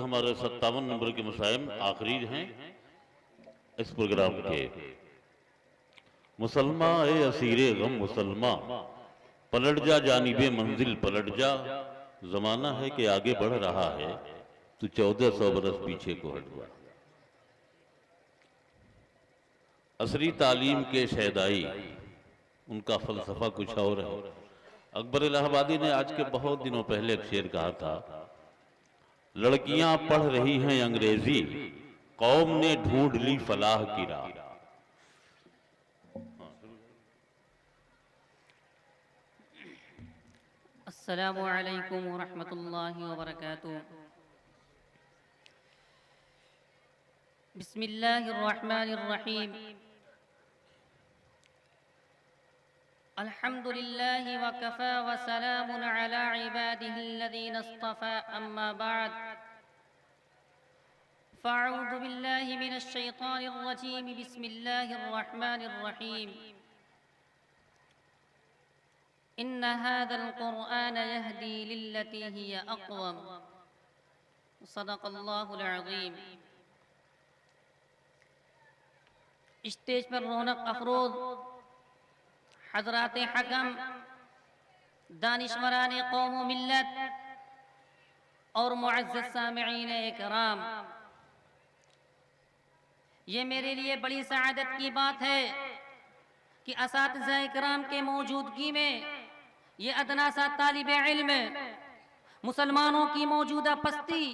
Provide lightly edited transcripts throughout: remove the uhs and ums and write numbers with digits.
ہمارے 57 نمبر کے مسائل آخری ہیں اس پروگرام کے۔ مسلمہ اے اسیر غم مسلمہ، پلٹ جا جانب منزل پلٹ جا، زمانہ ہے کہ آگے بڑھ رہا ہے، تو 1400 برس پیچھے کو ہٹ جا۔ عصری تعلیم کے شیدائی، ان کا فلسفہ کچھ اور ہے۔ اکبر الہ آبادی نے آج کے بہت دنوں پہلے ایک شعر کہا تھا، لڑکیاں پڑھ رہی ہیں انگریزی، قوم نے ڈھونڈ لی فلاح کی راہ۔ السلام علیکم ورحمۃ اللہ وبرکاتہ۔ بسم اللہ الرحمن الرحیم۔ الحمد للہ وکفى وسلام علی عباده الذین اصطفى، اما بعد فاعوذ باللہ من الشیطان الرجیم، بسم اللہ الرحمن الرحیم۔ ان هذا القرآن يهدي للتي هي اقوم، صدق اللہ العظیم۔ اسٹیج پر رونق افروز حضرات حکم، دانشوران قوم و ملت اور معزز سامعین اکرام، یہ میرے لیے بڑی سعادت کی بات ہے کہ اساتذہ اکرام کے موجودگی میں یہ ادنا سا طالب علم مسلمانوں کی موجودہ پستی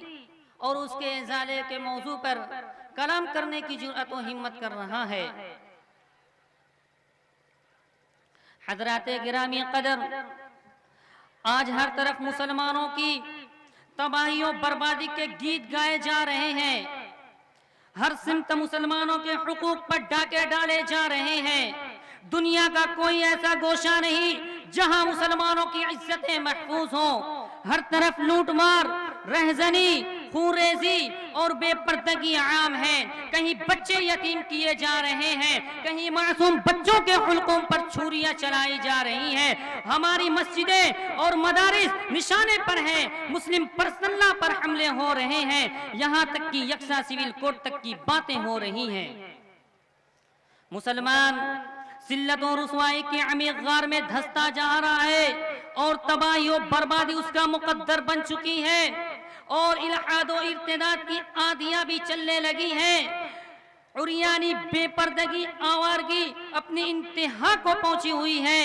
اور اس کے ازالے کے موضوع پر کلام کرنے کی جرأت و ہمت کر رہا ہے۔ حضرات گرامی قدر، آج ہر طرف مسلمانوں کی تباہی و بربادی کے گیت گائے جا رہے ہیں، ہر سمت مسلمانوں کے حقوق پر ڈاکے ڈالے جا رہے ہیں۔ دنیا کا کوئی ایسا گوشہ نہیں جہاں مسلمانوں کی عزتیں محفوظ ہوں، ہر طرف لوٹ مار، رہزنی، خون ریزی اور بے پردگی عام ہے۔ کہیں بچے یتیم کیے جا رہے ہیں، کہیں معصوم بچوں کے حلقوں پر چھریاں چلائی جا رہی ہیں۔ ہماری مسجدیں اور مدارس نشانے پر ہیں، مسلم پرسنلوں پر حملے ہو رہے ہیں، یہاں تک کہ یکساں سول کوڈ تک کی باتیں ہو رہی ہیں۔ مسلمان ذلت و رسوائی کے عمیق غار میں دھستا جا رہا ہے اور تباہی و بربادی اس کا مقدر بن چکی ہے، اور الحاد و ارتداد کی آندیاں بھی چلنے لگی ہیں۔ عریانی، بے پردگی، آوارگی اپنی انتہا کو پہنچی ہوئی ہے،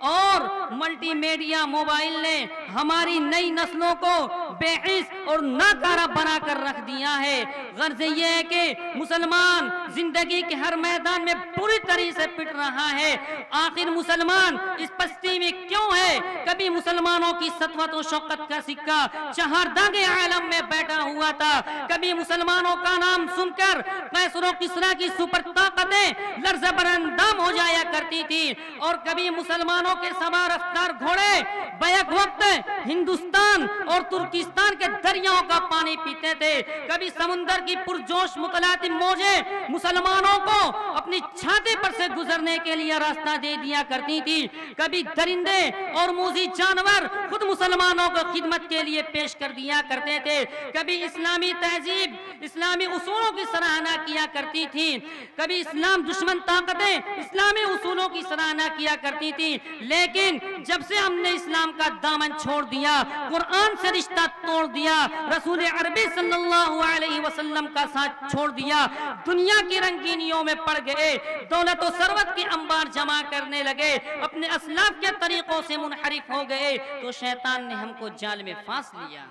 اور ملٹی میڈیا موبائل نے ہماری نئی نسلوں کو بے حس اور ناکارہ بنا کر رکھ دیا ہے۔ غرض یہ ہے کہ مسلمان زندگی کے ہر میدان میں پوری طرح سے پٹ رہا ہے۔ آخر مسلمان اس پستی میں کیوں ہے؟ کبھی مسلمانوں کی سطوت و شوکت کا سکہ چہاردانگ عالم میں بیٹھا ہوا تھا، کبھی مسلمانوں کا نام سن کر قیصر و کسریٰ کی سپر طاقتیں لرزہ براندام ہو جایا کرتی تھی، اور کبھی مسلمانوں کے سوار افطار گھوڑے بیک وقت ہندوستان اور ترکستان کے دریاؤں کا پانی پیتے تھے، کبھی سمندر کی پرجوش متلاطم موجیں مسلمانوں کو اپنی چھاتی پر سے گزرنے کے لیے راستہ دے دیا کرتی تھی، کبھی درندے اور موذی جانور خود مسلمانوں کو خدمت کے لیے پیش کر دیا کرتے تھے، کبھی اسلامی تہذیب، اسلامی اصولوں کی سراہنا کیا کرتی تھی، کبھی اسلام دشمن طاقتیں اسلامی اصولوں کی سراہنا کیا کرتی تھی۔ لیکن جب سے ہم نے اسلام کا دامن چھوڑ دیا، قرآن سے رشتہ توڑ دیا، رسول عربی صلی اللہ علیہ وسلم کا ساتھ چھوڑ دیا، دنیا کی رنگینیوں میں پڑ گئے، دولت و ثروت کی انبار جمع کرنے لگے، اپنے اسلاف کے طریقوں سے منحرف ہو گئے، تو شیطان نے ہم کو جال میں پھانس لیا۔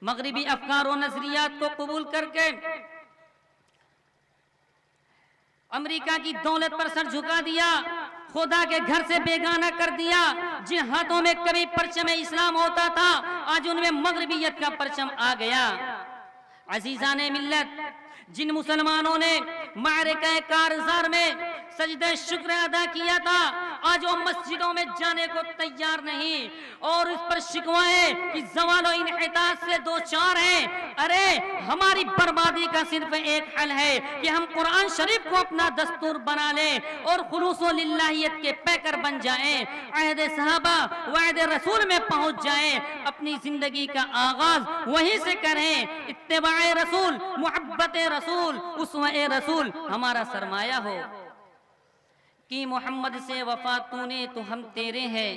مغربی افکار و نظریات کو قبول کر کے امریکہ کی دولت پر سر جھکا دیا، خدا کے گھر سے بیگانہ کر دیا۔ جن ہاتھوں میں کبھی پرچم اسلام ہوتا تھا، آج ان میں مغربیت کا پرچم آ گیا۔ عزیزان ملت، جن مسلمانوں نے معرکہ کارزار میں سجدہ شکر ادا کیا تھا، آج وہ مسجدوں میں جانے کو تیار نہیں اور اس پر شکوائیں کہ زوال و انحطاط سے دو چار ہیں. ارے ہماری بربادی کا صرف ایک حل ہے کہ ہم قرآن شریف کو اپنا دستور بنا لیں اور خلوص و للہیت کے پیکر بن جائیں, عہد صحابہ و عہد رسول میں پہنچ جائیں, اپنی زندگی کا آغاز وہیں سے کریں. اتباع رسول, محبت رسول, اسوہ رسول ہمارا سرمایہ ہو. کہ محمد سے وفا تو نے تو ہم تیرے ہیں,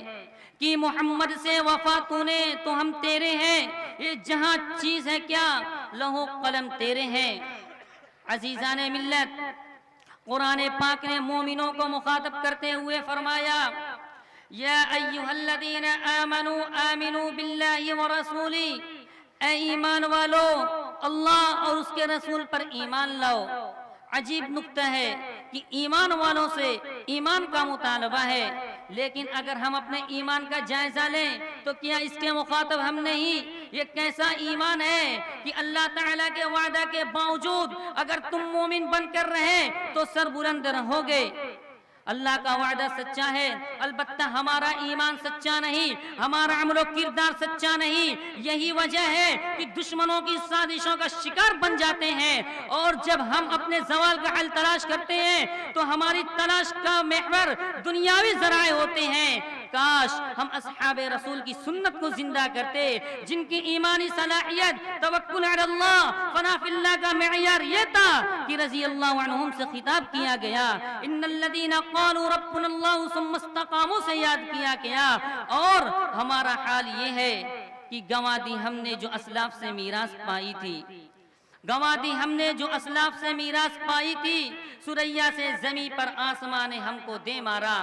کہ محمد سے وفا تو نے تو ہم تیرے ہیں, یہ جہاں چیز ہے کیا لوح قلم تیرے ہیں. عزیزان ملت, قرآن پاک نے مومنوں کو مخاطب کرتے ہوئے فرمایا یا ایھا الذین آمنوا آمنوا باللہ ورسولہ, اے ایمان والو اللہ اور اس کے رسول پر ایمان لاؤ. عجیب نکتہ ہے کہ ایمان والوں سے ایمان کا مطالبہ ہے, لیکن اگر ہم اپنے ایمان کا جائزہ لیں تو کیا اس کے مخاطب ہم نہیں؟ یہ کیسا ایمان ہے کہ اللہ تعالیٰ کے وعدہ کے باوجود اگر تم مومن بن کر رہے تو سر بلند رہوگے. اللہ کا وعدہ سچا ہے, البتہ ہمارا ایمان سچا نہیں, ہمارا عمل و کردار سچا نہیں. یہی وجہ ہے کہ دشمنوں کی سازشوں کا شکار بن جاتے ہیں, اور جب ہم اپنے زوال کا حل تلاش کرتے ہیں تو ہماری تلاش کا محور دنیاوی ذرائع ہوتے ہیں. کاش ہم اصحاب رسول کی سنت کو زندہ کرتے, جن کی ایمانی صلاحیت توکل علی اللہ, فنا فی اللہ کا معیار یہ تھا کہ رضی اللہ عنہم سے خطاب کیا گیا, ان الذین قالوا ربنا اللہ ثم استقاموا سے یاد کیا گیا. اور ہمارا حال یہ ہے کہ گنوا دی ہم نے جو اسلاف سے میراث پائی تھی, گنوا دی ہم نے جو اسلاف سے میراث پائی تھی, سریا سے زمین پر آسمان نے ہم کو دے مارا.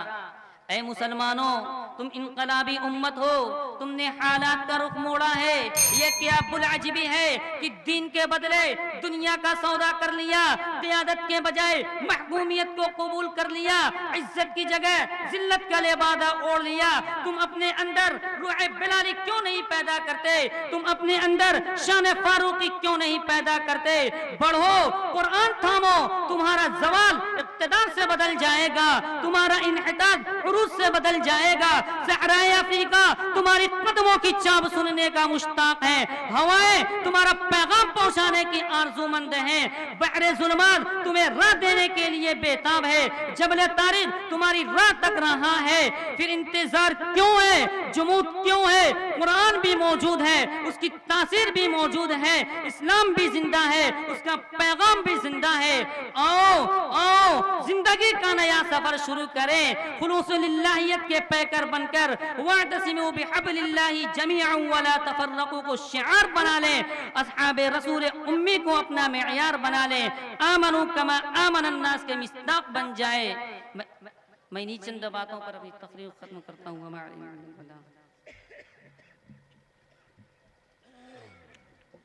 اے مسلمانوں, تم انقلابی امت ہو, تم نے حالات کا رخ موڑا ہے. یہ کیا بلعجبی ہے کہ دین کے بدلے دنیا کا سودا کر لیا, قیادت کے بجائے محکومیت کو قبول کر لیا, عزت کی جگہ ذلت کا لبادہ اوڑھ لیا. تم اپنے اندر روح بلالی کیوں نہیں پیدا کرتے؟ تم اپنے اندر شان فاروقی کیوں نہیں پیدا کرتے؟ بڑھو, قرآن تھامو, تمہارا زوال اقتدار سے بدل جائے گا, تمہارا انحطاط عروج سے بدل جائے گا. صحرائے افریقہ تمہاری قدموں کی چاپ سننے کا مشتاق ہے, ہوائیں تمہارا پیغام پہنچانے کی آرزو مند ہیں, بحر ظلمات تمہیں راہ دینے کے لیے بےتاب ہے, جبل طارق تمہاری راہ تک رہا ہے. پھر انتظار کیوں ہے, جمود کیوں ہے؟ قرآن بھی موجود ہے, اس کی تاثیر بھی موجود ہے, اسلام بھی زندہ ہے, اس کا پیغام بھی زندہ ہے. آؤ آؤ زندگی کا نیا سفر شروع کریں, خلوص للہیت کے پیکر بن کر واعتصموا بحبل اللہ جمیعا ولا تفرقوا کو شعار بنا لیں, اصحاب رسول امی کو اپنا معیار بنا لیں, آمنوا کما آمن الناس کے مصداق بن جائے. میں انہی چند باتوں پر اپنی تقریر ختم کرتا ہوں.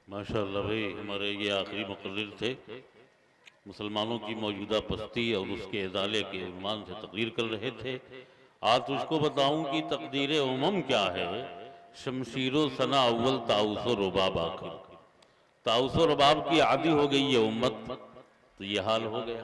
ماشاءاللہ بھائی, ہمارے یہ آخری مقرر تھے, مسلمانوں کی موجودہ پستی اور اس کے ازالے کے عنوان سے تقریر کر رہے تھے. آج تجھ کو بتاؤں کہ تقدیر امم کیا ہے, شمشیر و ثنا اول طاؤس و رباب آخر. طاؤس و رباب کی عادی ہو گئی یہ امت تو یہ حال ہو گیا.